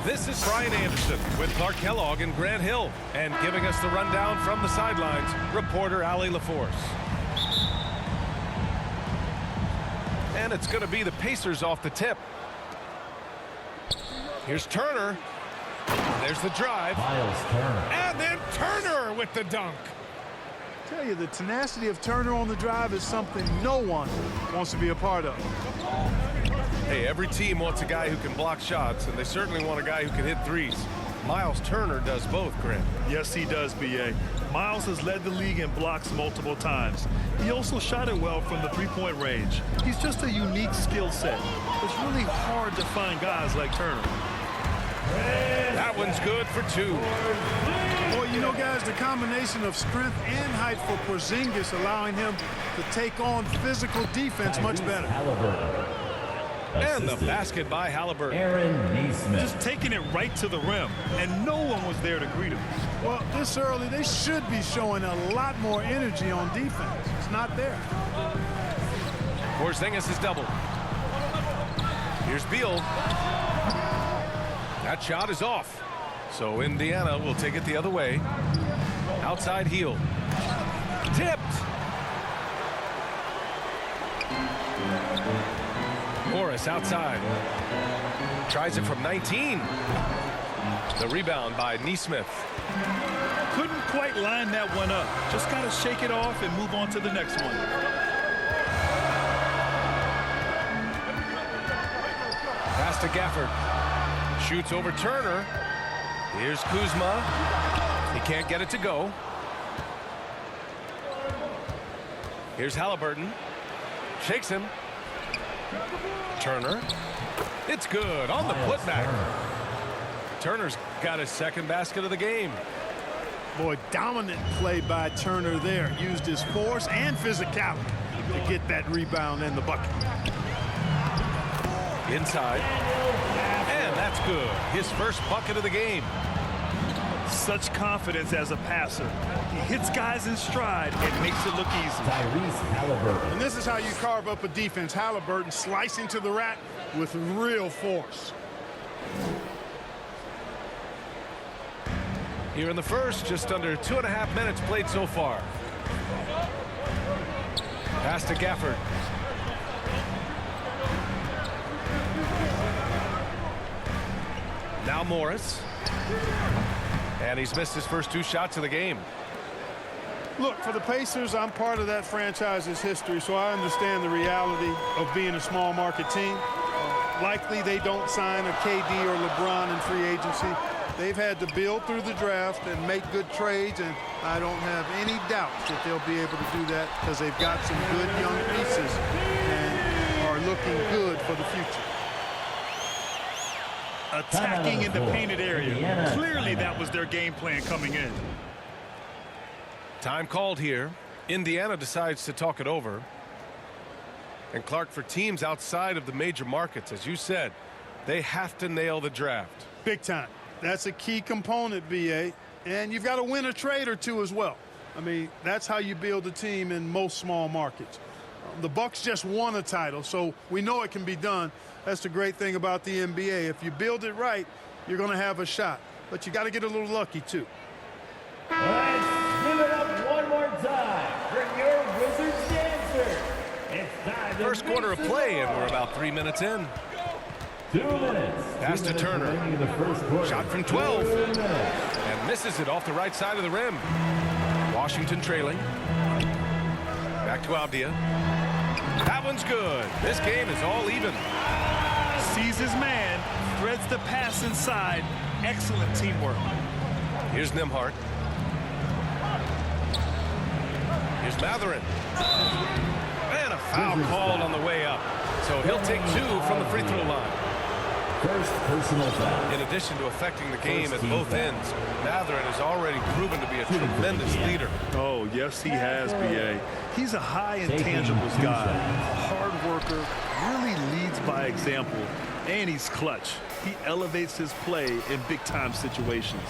This is Brian Anderson with Clark Kellogg and Grant Hill. And giving us the rundown from the sidelines, reporter Allie LaForce. And it's going to be the Pacers off the tip. Here's Turner. There's the drive. Miles Turner. And then Turner with the dunk. I tell you, the tenacity of Turner on the drive is something no one wants to be a part of. Hey, every team wants a guy who can block shots, and they certainly want a guy who can hit threes. Miles Turner does both, Grant. Yes, he does, B.A. Miles has led the league in blocks multiple times. He also shot it well from the three-point range. He's just a unique skill set. It's really hard to find guys like Turner. That one's good for two. Boy, you know, guys, the combination of strength and height for Porzingis allowing him to take on physical defense much better. Halliburton. And the Assisted. basket by Halliburton. Aaron Neesmith. Just taking it right to the rim, and no one was there to greet him. Well, this early, they should be showing a lot more energy on defense. It's not there. Porzingis is doubled. Here's Beal. That shot is off. So Indiana will take it the other way. Outside heel. Tipped. Morris outside. Tries it from 19. The rebound by Neesmith. Couldn't quite line that one up. Just got to shake it off and move on to the next one. Pass to Gafford. Shoots over Turner. Here's Kuzma. He can't get it to go. Here's Halliburton. Shakes him. Turner. It's good on the putback. Turner's got his second basket of the game. Boy, dominant play by Turner there. Used his force and physicality to get that rebound and the bucket. Inside. And that's good. His first bucket of the game. Such confidence as a passer. He hits guys in stride and makes it look easy. Tyrese Halliburton. And this is how you carve up a defense. Halliburton slicing to the rack with real force. Here in the first, just under 2.5 minutes played so far. Pass to Gafford. Now Morris. And he's missed his first two shots of the game. Look, for the Pacers, I'm part of that franchise's history, so I understand the reality of being a small market team. Likely they don't sign a KD or LeBron in free agency. They've had to build through the draft and make good trades, and I don't have any doubts that they'll be able to do that because they've got some good young pieces and are looking good for the future. Attacking in the painted area. Indiana. Clearly that was their game plan coming in. Time called here. Indiana decides to talk it over. And Clark, for teams outside of the major markets, as you said, they have to nail the draft. Big time. That's a key component, B.A. And you've got to win a trade or two as well. I mean, that's how you build a team in most small markets. The Bucks just won a title, so we know it can be done. That's the great thing about the NBA. If you build it right, you're going to have a shot. But you got to get a little lucky, too. Let's give it up one more time for your Wizards dancer. It's time to First quarter of mix it play, and up. we're about 3 minutes in. 2 minutes. Pass to Turner. remaining in the first quarter. Shot from 12. 2 minutes. And misses it off the right side of the rim. Washington trailing. Back to Avdia. That one's good. This game is all even. Sees his man, threads the pass inside. Excellent teamwork. Here's Nembhard. Here's Mathurin. And a foul called on the way up. So he'll take 2 from the free throw line. First personal foul. In addition to affecting the game at First team both foul. ends, Mathurin has already proven to be a tremendous leader. Oh, yes, he has, B.A. He's a high Taking intangibles 2 guy, shots. a hard worker, really leads by example, and he's clutch. He elevates his play in big-time situations.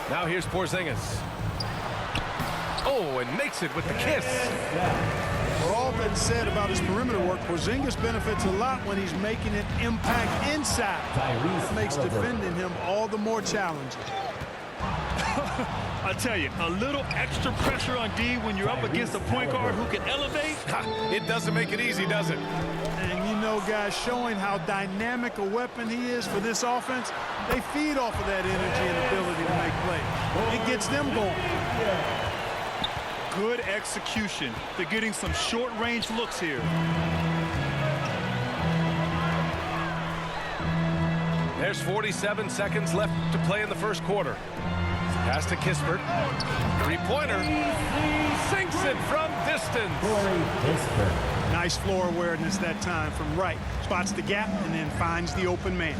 Now here's Porzingis. Oh, and makes it with the kiss. For all that's said about his perimeter work, Porzingis benefits a lot when he's making an impact inside. It makes defending him all the more challenging. I tell you, a little extra pressure on D when you're up against a point guard who can elevate. It doesn't make it easy, does it? And you know, guys, showing how dynamic a weapon he is for this offense, they feed off of that energy and ability to make plays. It gets them going. Good execution. They're getting some short-range looks here. There's 47 seconds left to play in the first quarter. Pass to Kispert. Three-pointer. Sinks it from distance. Nice floor awareness that time from right. Spots the gap and then finds the open man.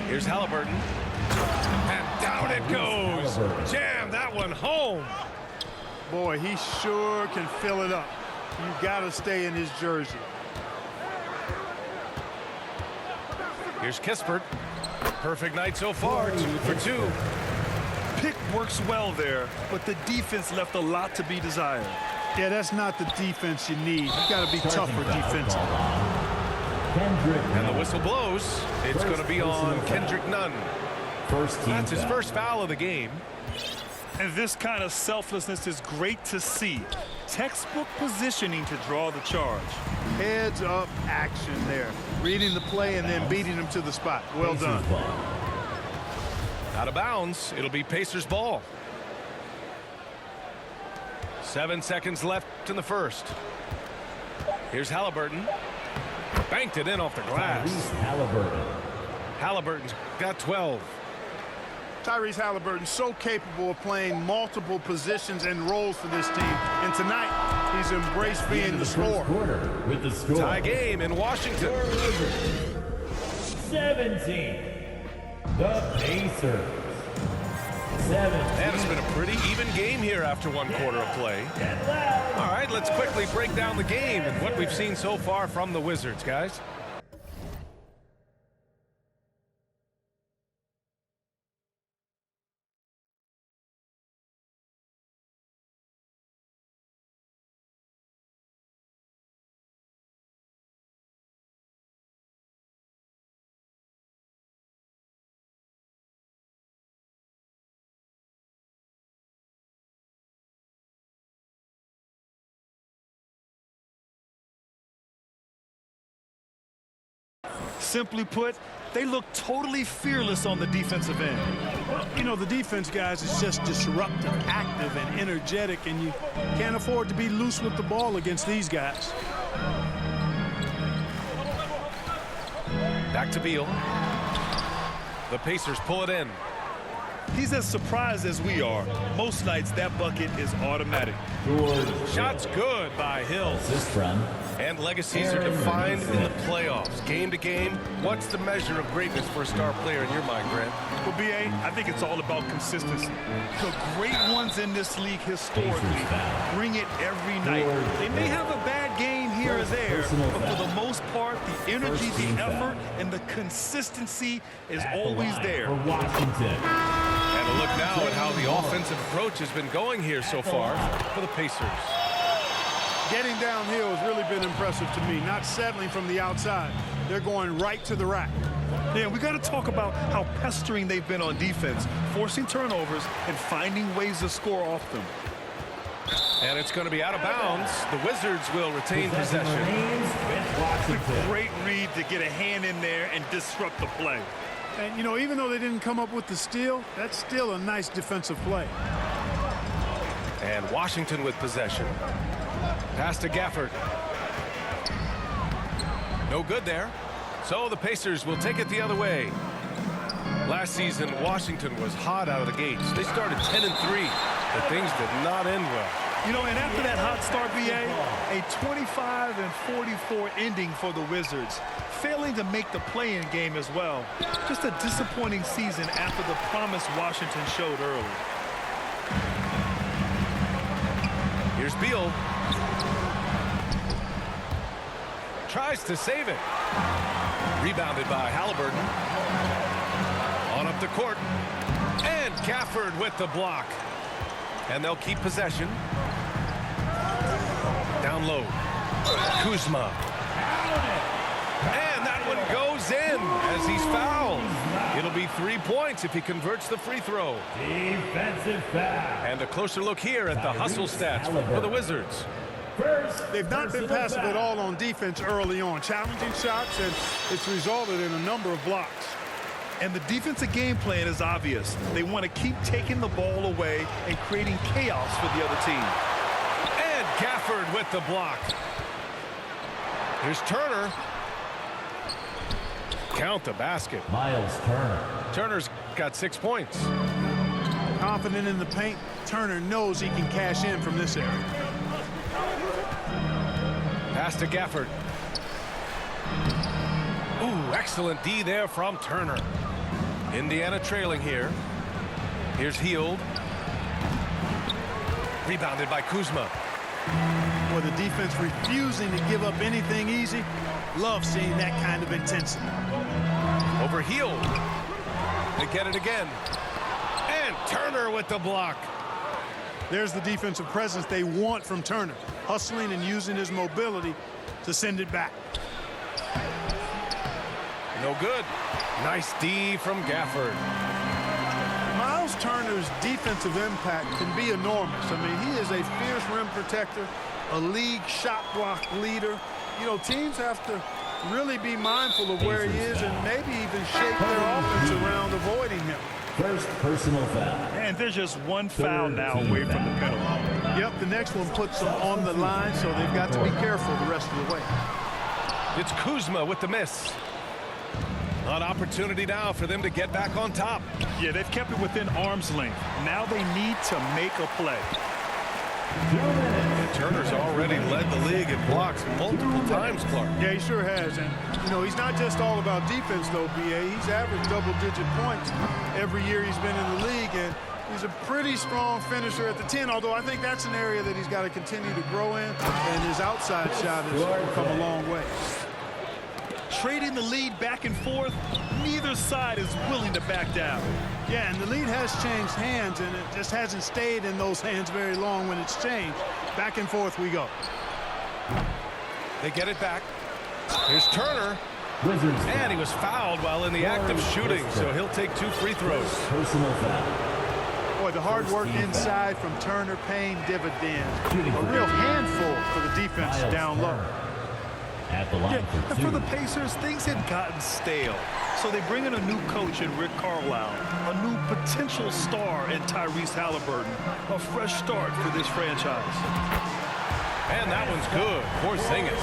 Here's Halliburton. And down it goes. Jam that one home. Boy, he sure can fill it up. You've got to stay in his jersey. Here's Kispert. Perfect night so far, 2 for 2. Pick works well there, but the defense left a lot to be desired. Yeah, that's not the defense you need. You got to be tougher defensively. And the whistle blows. It's going to be on Kendrick Nunn. That's his first foul of the game. And this kind of selflessness is great to see. Textbook positioning to draw the charge. Heads up action there. Reading the play and then beating him to the spot. Well done. Out of bounds. It'll be Pacers ball. 7 seconds left in the first. Here's Halliburton. Banked it in off the glass. Halliburton's got 12. Tyrese Halliburton so capable of playing multiple positions and roles for this team. And tonight, he's embraced being the scorer. Tie game in Washington. 17. The Pacers. 7. And it's been a pretty even game here after one quarter of play. All right, let's quickly break down the game and what we've seen so far from the Wizards, guys. Simply put, they look totally fearless on the defensive end. Well, you know, the defense, guys, is just disruptive, active, and energetic, and you can't afford to be loose with the ball against these guys. Back to Beal. The Pacers pull it in. He's as surprised as we are. Most nights, that bucket is automatic. Shots good by Hill. And legacies are defined in the playoffs. Game to game, what's the measure of greatness for a star player in your mind, Grant? Well, B.A., I think it's all about consistency. The great ones in this league historically bring it every night. They may have a bad game here or there, but for the most part, the energy, the effort, and the consistency is always there. And a look now at how the offensive approach has been going here so far for the Pacers. Getting downhill has really been impressive to me, not settling from the outside. They're going right to the rack. Yeah, we got to talk about how pestering they've been on defense, forcing turnovers and finding ways to score off them. And it's going to be out of bounds. The Wizards will retain possession. Great read to get a hand in there and disrupt the play. And, you know, even though they didn't come up with the steal, that's still a nice defensive play. And Washington with possession. Pass to Gafford. No good there. So the Pacers will take it the other way. Last season, Washington was hot out of the gates. They started 10-3, but things did not end well. You know, and after that hot start, B.A., a 25-44 ending for the Wizards, failing to make the play-in game as well. Just a disappointing season after the promise Washington showed early. Here's Beal. Tries to save it. Rebounded by Halliburton. On up the court. And Gafford with the block. And they'll keep possession. Down low. Kuzma. And that one goes in as he's fouled. It'll be 3 points if he converts the free throw. Defensive foul. And a closer look here at the hustle stats for the Wizards. They've not been Personal passive foul. at all on defense early on. Challenging shots, and it's resulted in a number of blocks. And the defensive game plan is obvious. They want to keep taking the ball away and creating chaos for the other team. And Gafford with the block. Here's Turner. Count the basket. Miles Turner. Turner's got 6 points. Confident in the paint, Turner knows he can cash in from this area. Pass to Gafford. Ooh, excellent D there from Turner. Indiana trailing here. Here's Hield. Rebounded by Kuzma. Boy, the defense refusing to give up anything easy. Love seeing that kind of intensity. Over Hield. They get it again. And Turner with the block. There's the defensive presence they want from Turner. Hustling and using his mobility to send it back. No good. Nice D from Gafford. Miles Turner's defensive impact can be enormous. I mean, he is a fierce rim protector, a league shot block leader. You know, teams have to really be mindful of where he is and maybe even shape their offense around avoiding him. First personal foul. And there's just one foul now away from the penalty. Yep, the next one puts them on the line, so they've got to be careful the rest of the way. It's Kuzma with the miss. An opportunity now for them to get back on top. Yeah, they've kept it within arm's length. Now they need to make a play. And Turner's already led the league in blocks multiple times, Clark. Yeah, he sure has. And, you know, he's not just all about defense, though, B.A. He's averaged double-digit points every year he's been in the league, and he's a pretty strong finisher at the 10, although I think that's an area that he's got to continue to grow in, and his outside shot has come a long way. Trading the lead back and forth, neither side is willing to back down. Yeah, and the lead has changed hands, and it just hasn't stayed in those hands very long when it's changed. Back and forth we go. They get it back. Here's Turner. Wizards And he was fouled while in the act of shooting, so he'll take 2 free throws. personal foul. Boy, the hard work inside from Turner paying dividends. A real handful for the defense down low. At the line Yeah, for and two. for the Pacers, things had gotten stale. So they bring in a new coach in Rick Carlisle, a new potential star in Tyrese Halliburton, a fresh start for this franchise. And that one's good. Porzingis.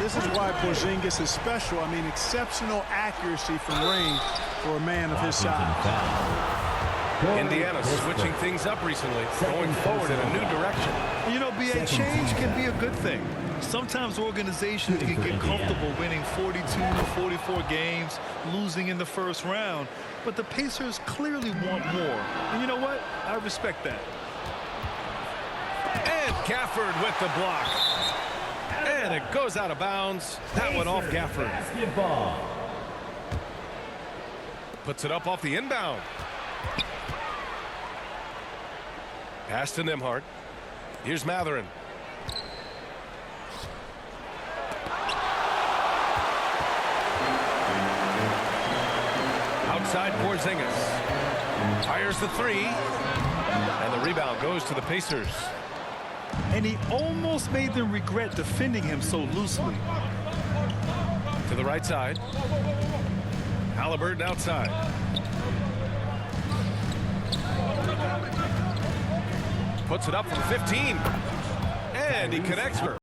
This is why Porzingis is special. I mean, exceptional accuracy from range for a man of his size. Indiana switching things up recently, going forward in a new direction. You know, BA, change can be a good thing. Sometimes organizations can get comfortable winning 42, 44 games, losing in the first round. But the Pacers clearly want more. And you know what? I respect that. And Gafford with the block. And it goes out of bounds. That one off Gafford. Basketball. Puts it up off the inbound. Pass to Nembhard. Here's Matherin. Outside Porzingis. Fires the 3. And the rebound goes to the Pacers. And he almost made them regret defending him so loosely. To the right side. Halliburton outside. Puts it up from 15. And he connects her.